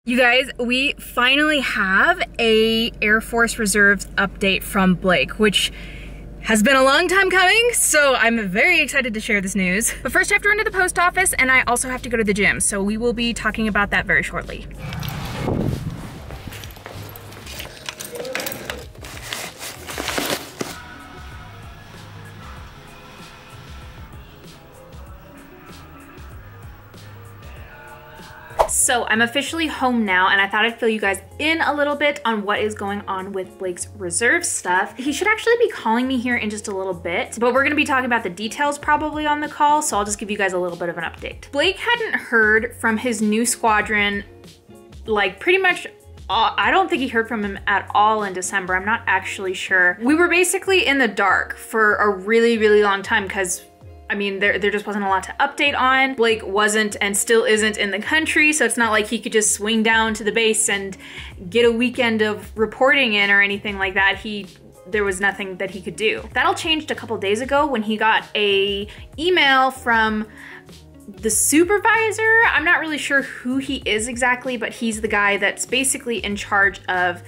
You guys, we finally have a Air Force Reserves update from Blake, which has been a long time coming, so I'm very excited to share this news. But first I have to run to the post office, and I also have to go to the gym, so we will be talking about that very shortly. So I'm officially home now, and I thought I'd fill you guys in a little bit on what is going on with Blake's reserve stuff. He should actually be calling me here in just a little bit, but we're gonna be talking about the details probably on the call, so I'll just give you guys a little bit of an update. Blake hadn't heard from his new squadron, like pretty much I don't think he heard from him at all in December. I'm not actually sure. We were basically in the dark for a really, really long time because I mean, there just wasn't a lot to update on. Blake wasn't and still isn't in the country, so it's not like he could just swing down to the base and get a weekend of reporting in or anything like that. There was nothing that he could do. That all changed a couple days ago when he got a email from the supervisor. I'm not really sure who he is exactly, but he's the guy that's basically in charge of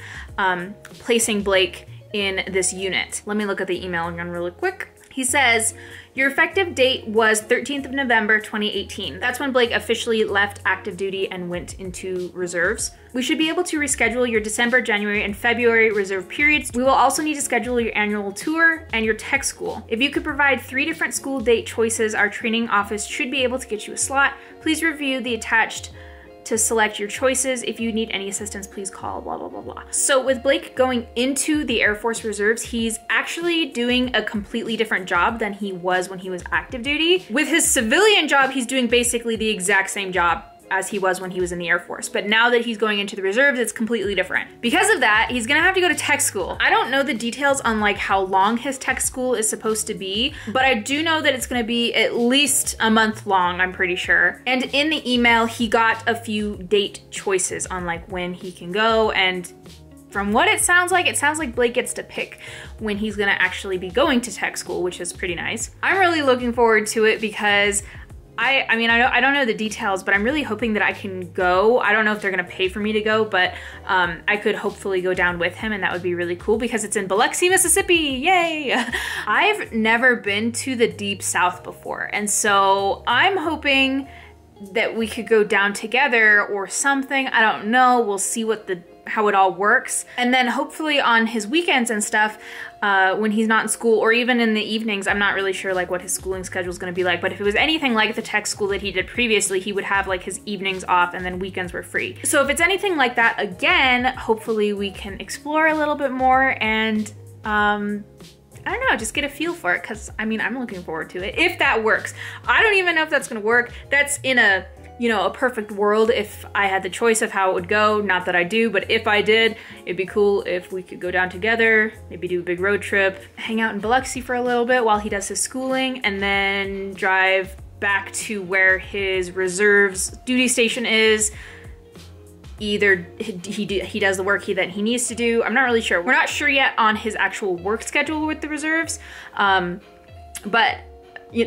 placing Blake in this unit. Let me look at the email again really quick. He says, your effective date was 13th of November, 2018. That's when Blake officially left active duty and went into reserves. We should be able to reschedule your December, January, and February reserve periods. We will also need to schedule your annual tour and your tech school. If you could provide 3 different school date choices, our training office should be able to get you a slot. Please review the attached to select your choices. If you need any assistance, please call, blah, blah, blah, blah. So with Blake going into the Air Force Reserves, he's actually doing a completely different job than he was when he was active duty. With his civilian job, he's doing basically the exact same job as he was when he was in the Air Force. But now that he's going into the reserves, it's completely different. Because of that, he's gonna have to go to tech school. I don't know the details on like how long his tech school is supposed to be, but I do know that it's gonna be at least a month long, I'm pretty sure. And in the email, he got a few date choices on like when he can go, and from what it sounds like Blake gets to pick when he's gonna actually be going to tech school, which is pretty nice. I'm really looking forward to it because I mean, I don't know the details, but I'm really hoping that I can go. I don't know if they're gonna pay for me to go, but I could hopefully go down with him, and that would be really cool because it's in Biloxi, Mississippi, yay! I've never been to the Deep South before, and so I'm hoping that we could go down together or something. I don't know, we'll see how it all works. And then hopefully on his weekends and stuff, when he's not in school, or even in the evenings, I'm not really sure like what his schooling schedule is gonna be like, but if it was anything like the tech school that he did previously, he would have like his evenings off and then weekends were free. So if it's anything like that again, hopefully we can explore a little bit more and I don't know, just get a feel for it, because I mean, I'm looking forward to it, if that works. I don't even know if that's gonna work. That's in a, you know, a perfect world if I had the choice of how it would go. Not that I do, but if I did, it'd be cool if we could go down together, maybe do a big road trip, hang out in Biloxi for a little bit while he does his schooling, and then drive back to where his reserves duty station is. Either he does the work that he needs to do. I'm not really sure. We're not sure yet on his actual work schedule with the reserves, but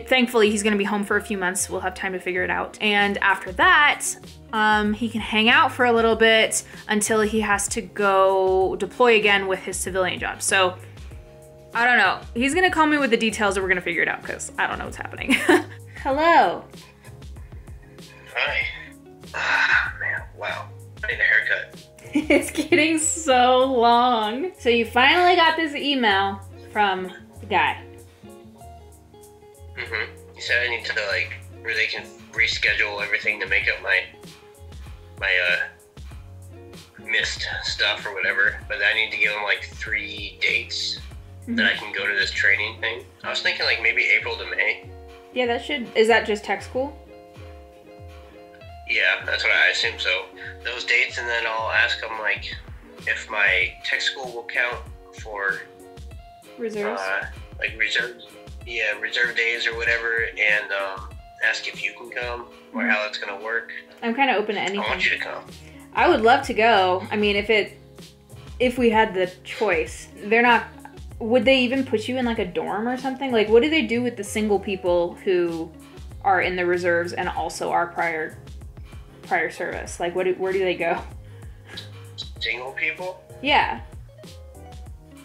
thankfully he's gonna be home for a few months. We'll have time to figure it out. And after that, he can hang out for a little bit until he has to go deploy again with his civilian job. So I don't know. He's gonna call me with the details and we're gonna figure it out because I don't know what's happening. Hello. Hi. Man, wow. I need a haircut. It's getting so long. So you finally got this email from the guy. He said I need to like, where they can reschedule everything to make up my missed stuff or whatever, but I need to give them like 3 dates that I can go to this training thing. I was thinking like maybe April to May. Yeah, is that just tech school? Yeah, that's what I assume so. Those dates, and then I'll ask them like if my tech school will count for reserves. Like reserves. Yeah, reserve days or whatever, and ask if you can come or how it's gonna work. I'm kind of open to anything. I want you to come. I would love to go. I mean, if we had the choice. Would they even put you in like a dorm or something? Like, what do they do with the single people who are in the reserves and also are prior service? Like, where do they go? single people? Yeah.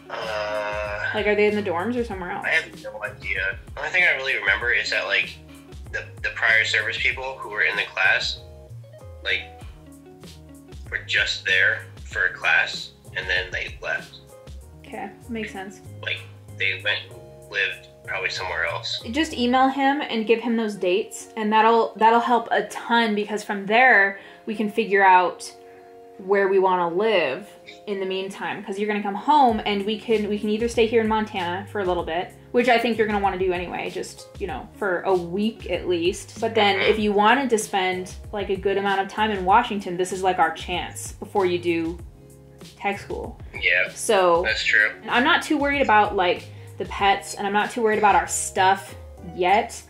Like, are they in the dorms or somewhere else? I have no idea. The only thing I really remember is that, like, the prior service people who were in the class, like, were just there for a class, and then they left. Okay, makes sense. Like, they went and lived probably somewhere else. Just email him and give him those dates, and that'll help a ton, because from there we can figure out where we want to live in the meantime, because you're going to come home and we can either stay here in Montana for a little bit, which I think you're going to want to do anyway, just, you know, for a week at least. But then if you wanted to spend like a good amount of time in Washington, this is like our chance before you do tech school. Yeah, so that's true. I'm not too worried about like the pets, and I'm not too worried about our stuff yet,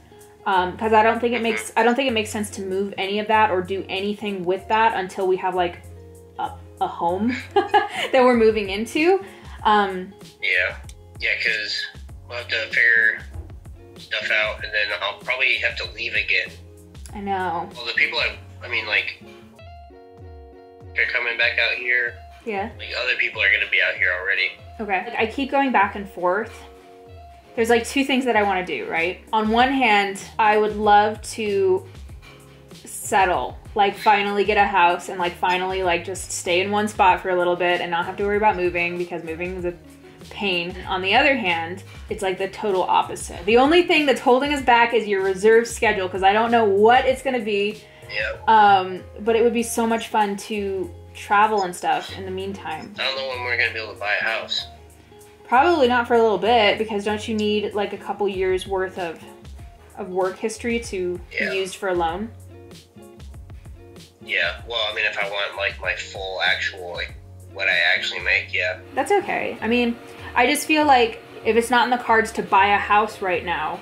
because I don't think it makes sense to move any of that or do anything with that until we have like a home that we're moving into. Yeah, because we'll have to figure stuff out, and then I'll probably have to leave again. I know. Well, the people I mean, like, they're coming back out here. Yeah. Like, other people are gonna be out here already. Okay. Like, I keep going back and forth. There's like two things that I want to do, right? On one hand, I would love to settle, like finally get a house and like finally like just stay in one spot for a little bit and not have to worry about moving, because moving is a pain. On the other hand, it's like the total opposite. The only thing that's holding us back is your reserve schedule, because I don't know what it's gonna be. Yeah. But it would be so much fun to travel and stuff in the meantime. I don't know when we're gonna be able to buy a house. Probably not for a little bit, because don't you need like a couple years worth of work history to be used for a loan? Yeah, well, I mean, if I want like my full actual, like what I actually make, yeah. That's okay. I mean, I just feel like if it's not in the cards to buy a house right now,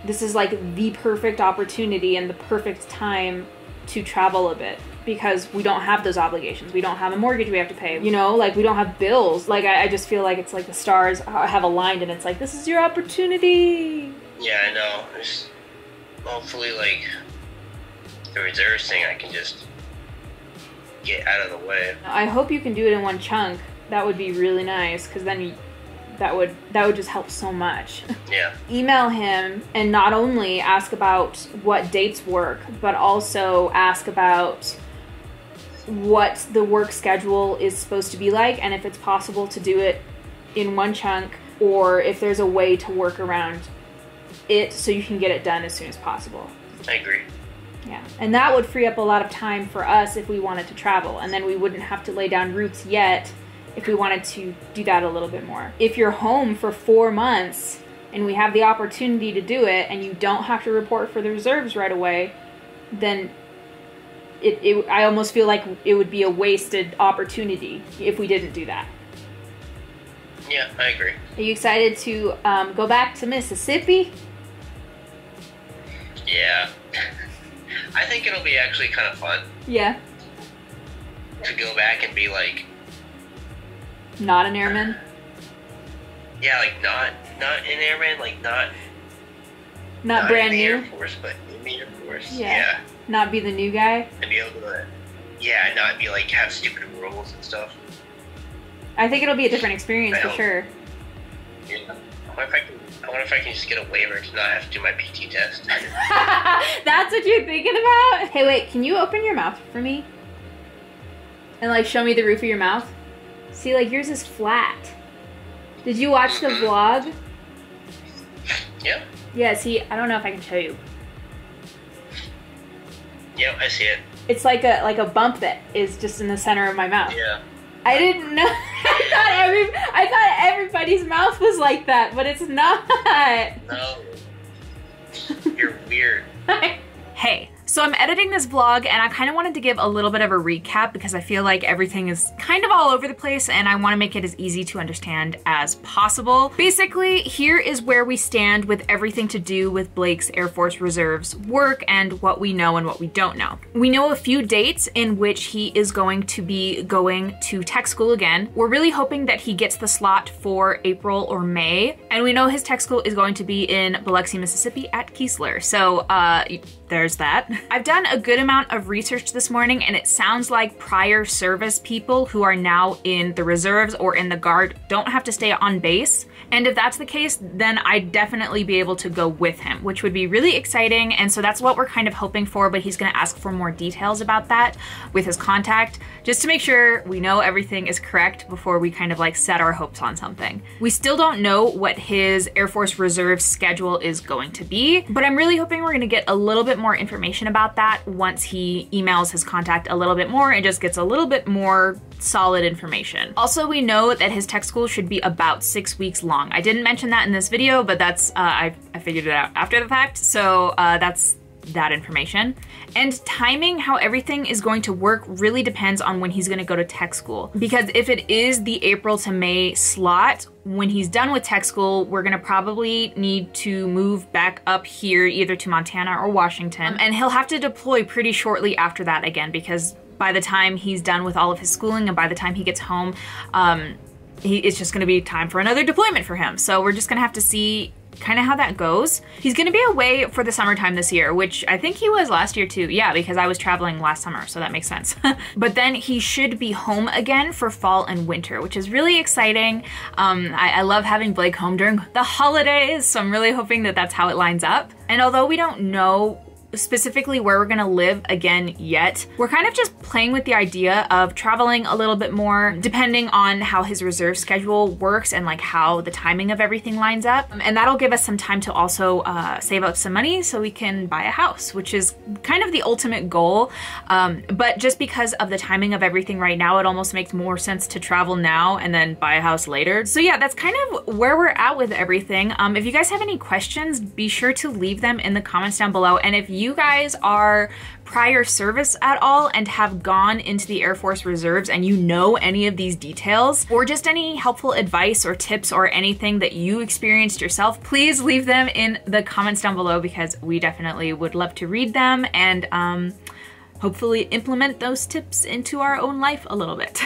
this is like the perfect opportunity and the perfect time to travel a bit, because we don't have those obligations. We don't have a mortgage we have to pay, you know, like we don't have bills. Like I just feel like it's like the stars have aligned and it's like, this is your opportunity. Yeah, I know. Just hopefully like the reserves thing I can just get out of the way. I hope you can do it in one chunk. That would be really nice, because then that would just help so much. Yeah. Email him and not only ask about what dates work, but also ask about what the work schedule is supposed to be like, and if it's possible to do it in one chunk, or if there's a way to work around it so you can get it done as soon as possible. I agree. Yeah, and that would free up a lot of time for us if we wanted to travel, and then we wouldn't have to lay down roots yet if we wanted to do that a little bit more. If you're home for 4 months and we have the opportunity to do it and you don't have to report for the reserves right away, then I almost feel like it would be a wasted opportunity if we didn't do that. Yeah, I agree. Are you excited to go back to Mississippi? Yeah. I think it'll be actually kind of fun. Yeah. To go back and be like... Not an airman? Yeah, like not an airman, like not brand in the new? Air Force, but in the Air Force. Yeah. Not be the new guy? And be able to, not be like, have stupid rules and stuff. I think it'll be a different experience for sure. Yeah. I wonder if I can just get a waiver to not have to do my PT test. That's what you're thinking about? Hey, wait, can you open your mouth for me? And like show me the roof of your mouth? See, like yours is flat. Did you watch the vlog? Yeah. Yeah, see, I don't know if I can show you. Yep, I see it. It's like a bump that is just in the center of my mouth. Yeah. I didn't know. I thought everybody's mouth was like that, but it's not. No. You're weird. Hey, so I'm editing this vlog and I kind of wanted to give a little bit of a recap because I feel like everything is kind of all over the place and I want to make it as easy to understand as possible. Basically, here is where we stand with everything to do with Blake's Air Force Reserves work and what we know and what we don't know. We know a few dates in which he is going to be going to tech school again. We're really hoping that he gets the slot for April or May, and we know his tech school is going to be in Biloxi, Mississippi at Keesler. So there's that. I've done a good amount of research this morning, and it sounds like prior service people who are now in the reserves or in the Guard don't have to stay on base. And if that's the case, then I'd definitely be able to go with him, which would be really exciting. And so that's what we're kind of hoping for, but he's gonna ask for more details about that with his contact, just to make sure we know everything is correct before we kind of like set our hopes on something. We still don't know what his Air Force Reserve schedule is going to be, but I'm really hoping we're gonna get a little bit more information about that once he emails his contact a little bit more and just gets a little bit more solid information. Also, we know that his tech school should be about 6 weeks long. I didn't mention that in this video, but that's, I figured it out after the fact, so that's that information. And timing, how everything is going to work, really depends on when he's gonna go to tech school. Because if it is the April to May slot, when he's done with tech school, we're gonna probably need to move back up here, either to Montana or Washington. And he'll have to deploy pretty shortly after that again, because by the time he's done with all of his schooling and by the time he gets home, it's just gonna be time for another deployment for him. So we're just gonna have to see kind of how that goes. He's gonna be away for the summertime this year, which I think he was last year too. Yeah, because I was traveling last summer, so that makes sense. But then he should be home again for fall and winter, which is really exciting. I love having Blake home during the holidays, so I'm really hoping that that's how it lines up. And although we don't know specifically where we're gonna live again yet, we're kind of just playing with the idea of traveling a little bit more depending on how his reserve schedule works and like how the timing of everything lines up. And that'll give us some time to also save up some money so we can buy a house, which is kind of the ultimate goal. But just because of the timing of everything right now, it almost makes more sense to travel now and then buy a house later. So yeah, that's kind of where we're at with everything. If you guys have any questions, be sure to leave them in the comments down below. And if you guys are prior service at all and have gone into the Air Force Reserves and you know any of these details, or just any helpful advice or tips or anything that you experienced yourself, please leave them in the comments down below, because we definitely would love to read them and hopefully implement those tips into our own life a little bit.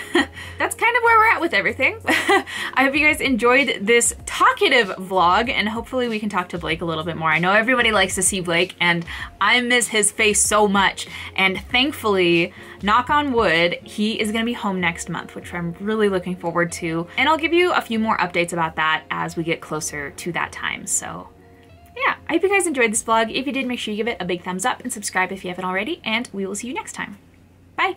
That's kind of where we're at with everything. I hope you guys enjoyed this talkative vlog, and hopefully we can talk to Blake a little bit more. I know everybody likes to see Blake, and I miss his face so much. And thankfully, knock on wood, he is gonna be home next month, which I'm really looking forward to. And I'll give you a few more updates about that as we get closer to that time, so. Yeah, I hope you guys enjoyed this vlog. If you did, make sure you give it a big thumbs up and subscribe if you haven't already, and we will see you next time. Bye!